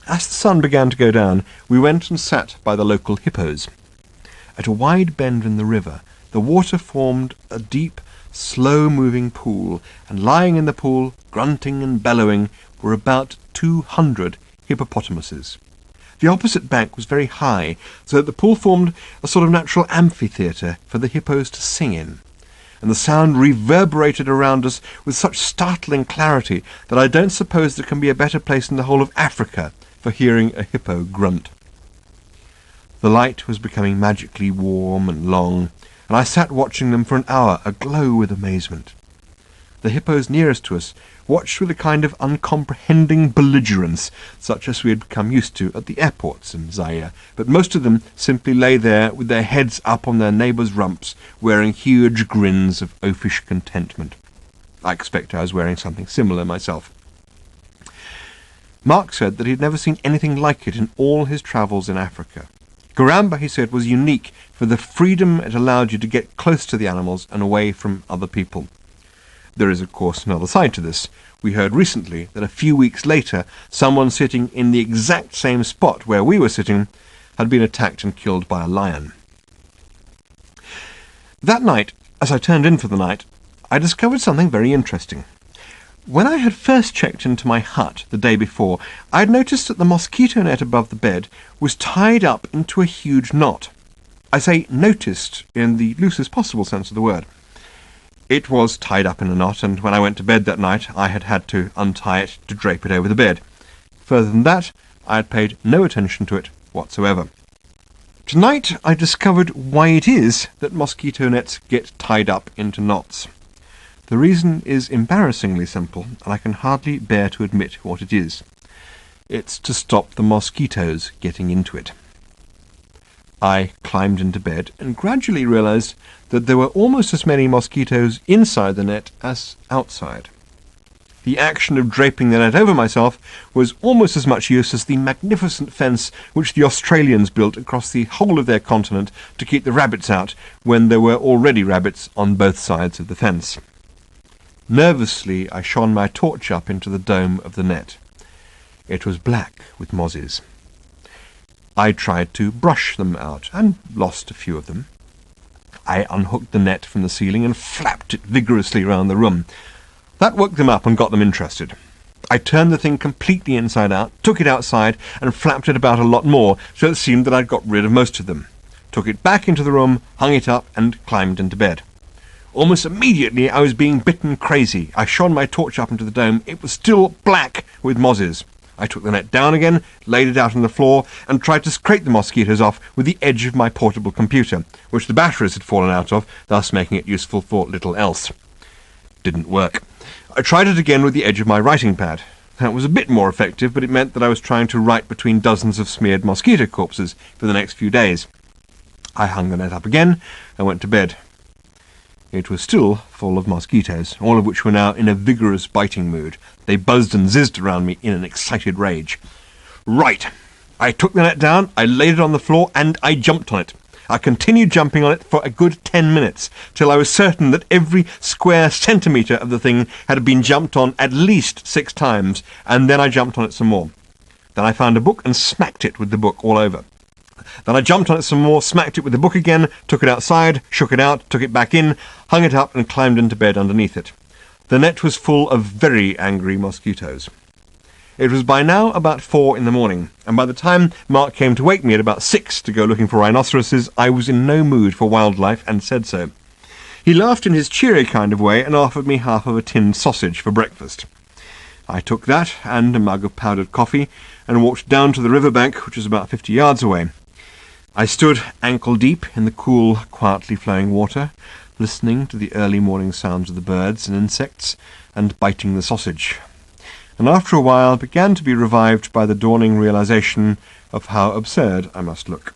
As the sun began to go down, we went and sat by the local hippos. At a wide bend in the river, the water formed a deep, slow-moving pool, and lying in the pool, grunting and bellowing, were about 200 hippopotamuses. The opposite bank was very high, so that the pool formed a sort of natural amphitheatre for the hippos to sing in, and the sound reverberated around us with such startling clarity that I don't suppose there can be a better place in the whole of Africa for hearing a hippo grunt. The light was becoming magically warm and long, and I sat watching them for an hour, aglow with amazement. The hippos nearest to us watched with a kind of uncomprehending belligerence, such as we had become used to at the airports in Zaire, but most of them simply lay there with their heads up on their neighbours' rumps, wearing huge grins of oafish contentment. I expect I was wearing something similar myself. Mark said that he had never seen anything like it in all his travels in Africa. Garamba, he said, was unique for the freedom it allowed you to get close to the animals and away from other people. There is, of course, another side to this. We heard recently that a few weeks later, someone sitting in the exact same spot where we were sitting had been attacked and killed by a lion. That night, as I turned in for the night, I discovered something very interesting. When I had first checked into my hut the day before, I had noticed that the mosquito net above the bed was tied up into a huge knot. I say noticed in the loosest possible sense of the word. It was tied up in a knot, and when I went to bed that night, I had had to untie it to drape it over the bed. Further than that, I had paid no attention to it whatsoever. Tonight, I discovered why it is that mosquito nets get tied up into knots. The reason is embarrassingly simple, and I can hardly bear to admit what it is. It's to stop the mosquitoes getting into it. I climbed into bed and gradually realized that there were almost as many mosquitoes inside the net as outside. The action of draping the net over myself was almost as much use as the magnificent fence which the Australians built across the whole of their continent to keep the rabbits out when there were already rabbits on both sides of the fence. Nervously, I shone my torch up into the dome of the net. It was black with mozzies. I tried to brush them out, and lost a few of them. I unhooked the net from the ceiling and flapped it vigorously round the room. That woke them up and got them interested. I turned the thing completely inside out, took it outside, and flapped it about a lot more, so it seemed that I'd got rid of most of them. Took it back into the room, hung it up, and climbed into bed. Almost immediately I was being bitten crazy. I shone my torch up into the dome. It was still black with mozzies. I took the net down again, laid it out on the floor, and tried to scrape the mosquitoes off with the edge of my portable computer, which the batteries had fallen out of, thus making it useful for little else. Didn't work. I tried it again with the edge of my writing pad. That was a bit more effective, but it meant that I was trying to write between dozens of smeared mosquito corpses for the next few days. I hung the net up again and went to bed. It was still full of mosquitoes, all of which were now in a vigorous biting mood. They buzzed and zizzed around me in an excited rage. Right. I took the net down, I laid it on the floor, and I jumped on it. I continued jumping on it for a good 10 minutes, till I was certain that every square centimetre of the thing had been jumped on at least 6 times, and then I jumped on it some more. Then I found a book and smacked it with the book all over. Then I jumped on it some more, smacked it with the book again, took it outside, shook it out, took it back in, hung it up, and climbed into bed underneath it. The net was full of very angry mosquitoes. It was by now about 4 in the morning, and by the time Mark came to wake me at about 6 to go looking for rhinoceroses, I was in no mood for wildlife, and said so. He laughed in his cheery kind of way and offered me half of a tinned sausage for breakfast. I took that and a mug of powdered coffee and walked down to the river bank, which was about 50 yards away. I stood ankle-deep in the cool, quietly flowing water, listening to the early morning sounds of the birds and insects, and biting the sausage, and after a while began to be revived by the dawning realization of how absurd I must look.